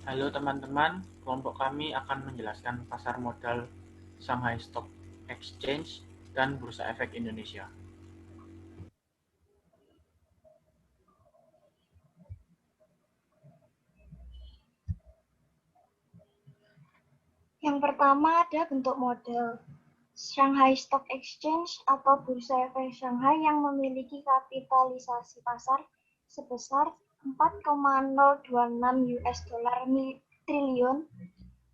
Halo teman-teman, kelompok kami akan menjelaskan pasar modal Shanghai Stock Exchange dan Bursa Efek Indonesia. Yang pertama ada bentuk model. Shanghai Stock Exchange atau Bursa Efek Shanghai yang memiliki kapitalisasi pasar sebesar 4,026 US dollar triliun.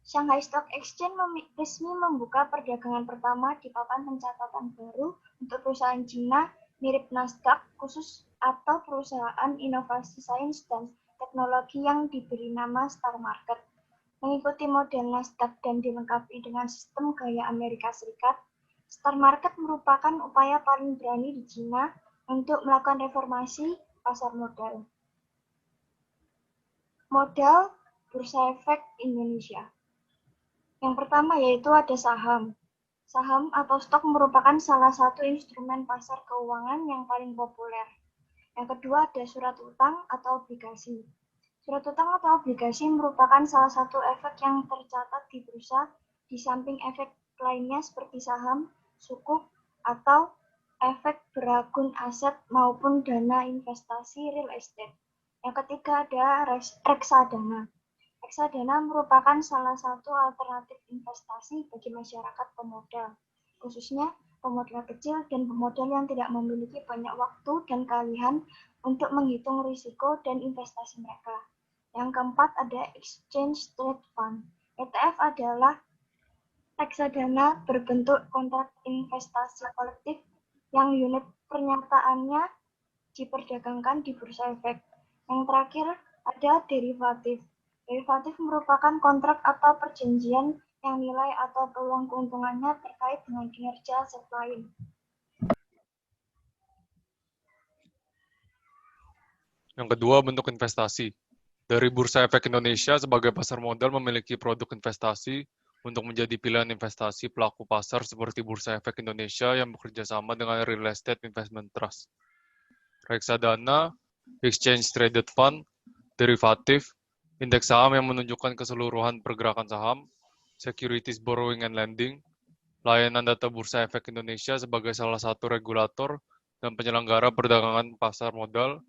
Shanghai Stock Exchange resmi membuka perdagangan pertama di papan pencatatan baru untuk perusahaan Cina mirip Nasdaq khusus atau perusahaan inovasi sains dan teknologi yang diberi nama Star Market. Mengikuti model Nasdaq dan dilengkapi dengan sistem gaya Amerika Serikat, Star Market merupakan upaya paling berani di Cina untuk melakukan reformasi pasar modal. Modal Bursa Efek Indonesia. Yang pertama yaitu ada saham. Saham atau stok merupakan salah satu instrumen pasar keuangan yang paling populer. Yang kedua ada surat utang atau obligasi. Surat utang atau obligasi merupakan salah satu efek yang tercatat di bursa di samping efek lainnya seperti saham, sukuk, atau efek beragun aset maupun dana investasi real estate. Yang ketiga ada reksadana. Reksadana merupakan salah satu alternatif investasi bagi masyarakat pemodal, khususnya pemodal kecil dan pemodal yang tidak memiliki banyak waktu dan keahlian untuk menghitung risiko dan investasi mereka. Yang keempat ada Exchange Trade Fund. ETF adalah reksadana berbentuk kontrak investasi kolektif yang unit pernyataannya diperdagangkan di bursa efek. Yang terakhir ada derivatif. Derivatif merupakan kontrak atau perjanjian yang nilai atau peluang keuntungannya terkait dengan kinerja aset lain. Yang kedua, bentuk investasi. Dari Bursa Efek Indonesia sebagai pasar modal memiliki produk investasi untuk menjadi pilihan investasi pelaku pasar seperti Bursa Efek Indonesia yang bekerja sama dengan Real Estate Investment Trust. Reksadana, Exchange Traded Fund, derivatif, indeks saham yang menunjukkan keseluruhan pergerakan saham, securities borrowing and lending, layanan data Bursa Efek Indonesia sebagai salah satu regulator dan penyelenggara perdagangan pasar modal,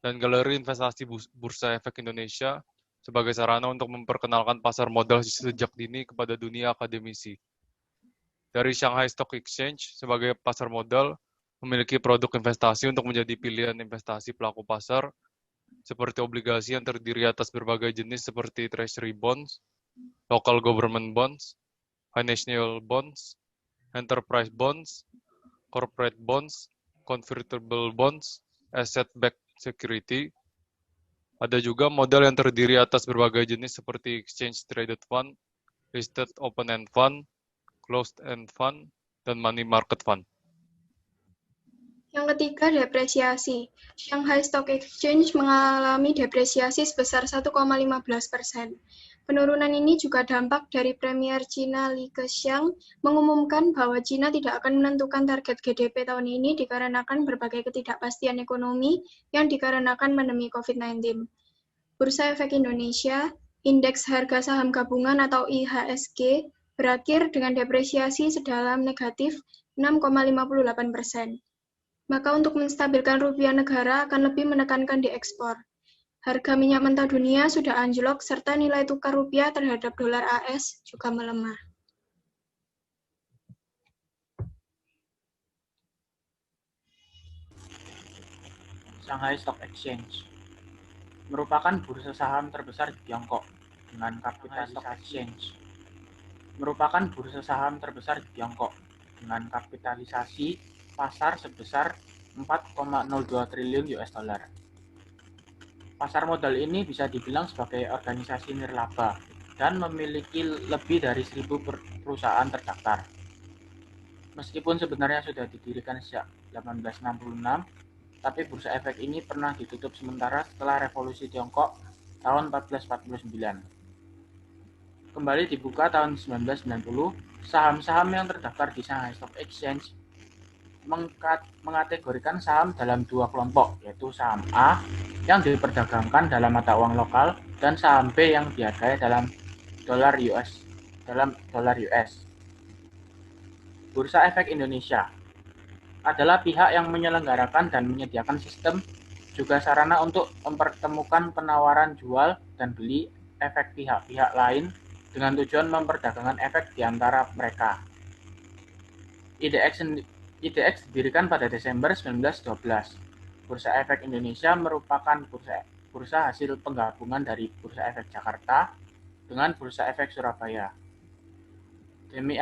dan Galeri Investasi Bursa Efek Indonesia sebagai sarana untuk memperkenalkan pasar modal sejak dini kepada dunia akademisi. Dari Shanghai Stock Exchange sebagai pasar modal memiliki produk investasi untuk menjadi pilihan investasi pelaku pasar seperti obligasi yang terdiri atas berbagai jenis seperti treasury bonds, local government bonds, financial bonds, enterprise bonds, corporate bonds, convertible bonds, asset-backed security. Ada juga modal yang terdiri atas berbagai jenis seperti exchange traded fund, listed open-end fund, closed-end fund, dan money market fund. Yang ketiga, depresiasi. Shanghai Stock Exchange mengalami depresiasi sebesar 1,15%. Penurunan ini juga dampak dari Premier China Li Keqiang mengumumkan bahwa China tidak akan menentukan target GDP tahun ini dikarenakan berbagai ketidakpastian ekonomi yang dikarenakan pandemi COVID-19. Bursa Efek Indonesia, Indeks Harga Saham Gabungan atau IHSG, berakhir dengan depresiasi sedalam negatif 6,58%. Maka untuk menstabilkan rupiah negara akan lebih menekankan di ekspor. Harga minyak mentah dunia sudah anjlok serta nilai tukar rupiah terhadap dolar AS juga melemah. Shanghai Stock Exchange merupakan bursa saham terbesar di Tiongkok dengan kapitalisasi pasar sebesar 4,02 triliun US dollar. Pasar modal ini bisa dibilang sebagai organisasi nirlaba dan memiliki lebih dari 1.000 perusahaan terdaftar. Meskipun sebenarnya sudah didirikan sejak 1866, tapi bursa efek ini pernah ditutup sementara setelah Revolusi Tiongkok tahun 1449. Kembali dibuka tahun 1990, saham-saham yang terdaftar di Shanghai Stock Exchange mengategorikan saham dalam dua kelompok, yaitu saham A yang diperdagangkan dalam mata uang lokal dan saham B yang dihargai dalam dolar US. Bursa Efek Indonesia adalah pihak yang menyelenggarakan dan menyediakan sistem juga sarana untuk mempertemukan penawaran jual dan beli efek pihak-pihak lain dengan tujuan memperdagangkan efek di antara mereka. IDX didirikan pada Desember 1912. Bursa Efek Indonesia merupakan bursa hasil penggabungan dari Bursa Efek Jakarta dengan Bursa Efek Surabaya. Demi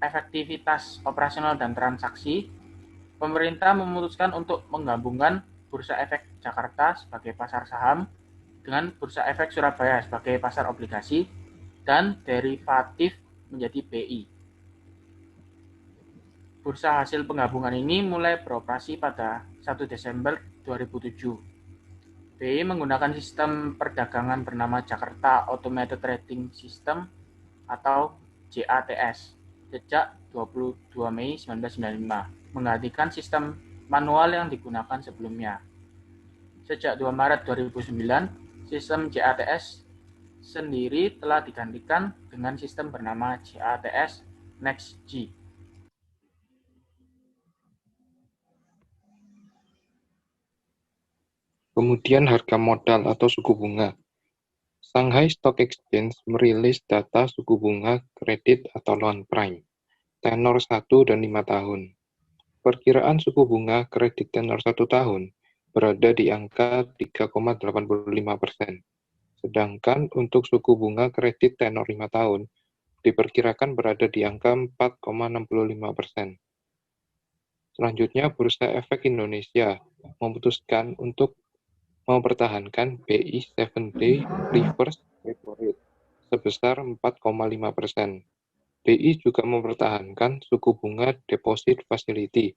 efektivitas operasional dan transaksi, pemerintah memutuskan untuk menggabungkan Bursa Efek Jakarta sebagai pasar saham dengan Bursa Efek Surabaya sebagai pasar obligasi dan derivatif menjadi BI. Bursa hasil penggabungan ini mulai beroperasi pada 1 Desember 2007. BI menggunakan sistem perdagangan bernama Jakarta Automated Trading System atau JATS sejak 22 Mei 1995, menggantikan sistem manual yang digunakan sebelumnya. Sejak 2 Maret 2009, sistem JATS sendiri telah digantikan dengan sistem bernama JATS NextG. Kemudian harga modal atau suku bunga. Shanghai Stock Exchange merilis data suku bunga kredit atau loan prime, tenor 1 dan 5 tahun. Perkiraan suku bunga kredit tenor 1 tahun berada di angka 3,85%. Sedangkan untuk suku bunga kredit tenor 5 tahun diperkirakan berada di angka 4,65%. Selanjutnya, Bursa Efek Indonesia memutuskan untuk mempertahankan BI 7-day reverse repo rate sebesar 4,5%. BI juga mempertahankan suku bunga deposit facility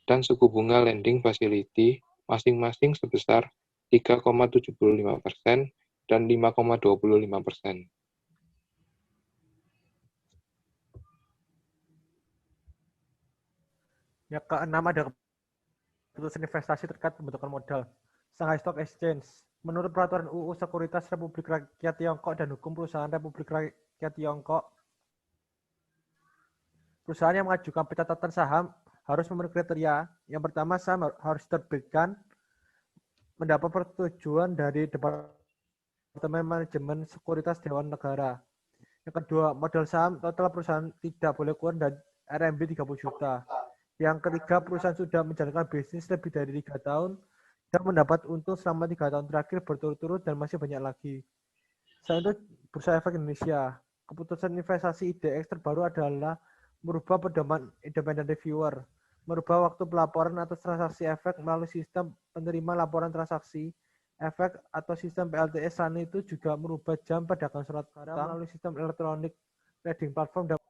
dan suku bunga lending facility masing-masing sebesar 3,75% dan 5,25%. Yang keenam ada keputusan investasi terkait pembentukan modal. Shanghai Stock Exchange. Menurut Peraturan UU Sekuritas Republik Rakyat Tiongkok dan Hukum Perusahaan Republik Rakyat Tiongkok, perusahaan yang mengajukan pencatatan saham harus memenuhi kriteria. Yang pertama, saham harus diterbitkan mendapat persetujuan dari Departemen Manajemen Sekuritas Dewan Negara. Yang kedua, modal saham total perusahaan tidak boleh kurang dari RMB 30 juta. Yang ketiga, perusahaan sudah menjalankan bisnis lebih dari 3 tahun dan mendapat untung selama 3 tahun terakhir berturut-turut dan masih banyak lagi. Selain itu, Bursa Efek Indonesia. Keputusan investasi IDX terbaru adalah merubah pedoman independent reviewer, merubah waktu pelaporan atas transaksi efek melalui sistem penerima laporan transaksi efek atau sistem PLTS. Selain itu juga merubah jam perdagangan surat utang melalui sistem elektronik trading platform dan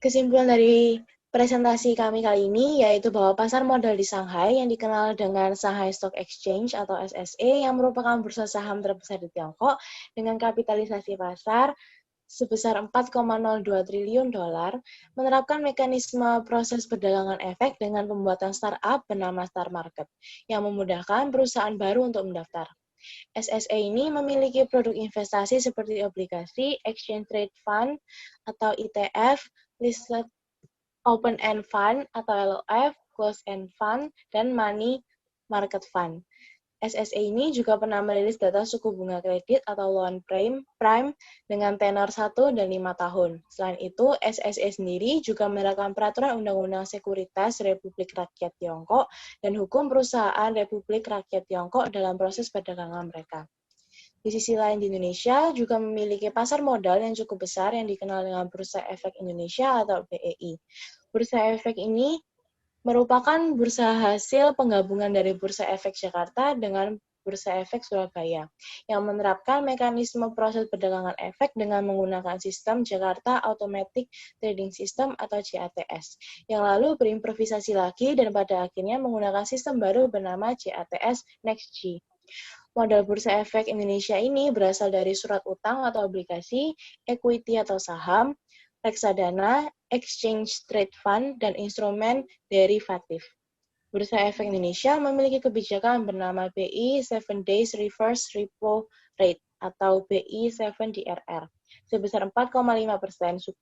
Kesimpulan dari presentasi kami kali ini yaitu bahwa pasar modal di Shanghai yang dikenal dengan Shanghai Stock Exchange atau SSE yang merupakan bursa saham terbesar di Tiongkok dengan kapitalisasi pasar sebesar 4,02 triliun dolar, menerapkan mekanisme proses perdagangan efek dengan pembuatan startup bernama Star Market yang memudahkan perusahaan baru untuk mendaftar. SSE ini memiliki produk investasi seperti obligasi, exchange trade fund atau ETF, listed open-end fund atau LOF, closed-end fund, dan money market fund. SSE ini juga pernah merilis data suku bunga kredit atau loan prime dengan tenor 1 dan 5 tahun. Selain itu, SSE sendiri juga menerapkan peraturan Undang-Undang Sekuritas Republik Rakyat Tiongkok dan Hukum Perusahaan Republik Rakyat Tiongkok dalam proses perdagangan mereka. Di sisi lain, di Indonesia juga memiliki pasar modal yang cukup besar yang dikenal dengan Bursa Efek Indonesia atau BEI. Bursa Efek ini merupakan bursa hasil penggabungan dari Bursa Efek Jakarta dengan Bursa Efek Surabaya, yang menerapkan mekanisme proses perdagangan efek dengan menggunakan sistem Jakarta Automatic Trading System atau JATS, yang lalu berimprovisasi lagi dan pada akhirnya menggunakan sistem baru bernama JATS NextG. Modal Bursa Efek Indonesia ini berasal dari surat utang atau obligasi, equity atau saham, reksadana, exchange trade fund, dan instrumen derivatif. Bursa Efek Indonesia memiliki kebijakan bernama BI 7 Days Reverse Repo Rate atau BI 7DRR sebesar 4,5%,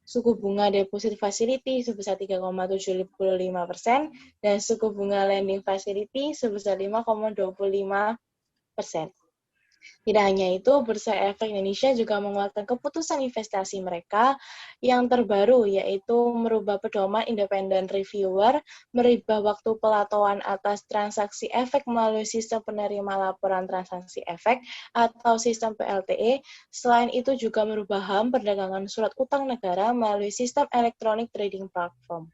suku bunga deposit facility sebesar 3,75%, dan suku bunga lending facility sebesar 5,25%. Tidak hanya itu, Bursa Efek Indonesia juga mengeluarkan keputusan investasi mereka yang terbaru, yaitu merubah pedoman independent reviewer, merubah waktu pelatuan atas transaksi efek melalui sistem penerima laporan transaksi efek atau sistem PLTE. Selain itu juga merubah HAM perdagangan surat utang negara melalui sistem electronic trading platform.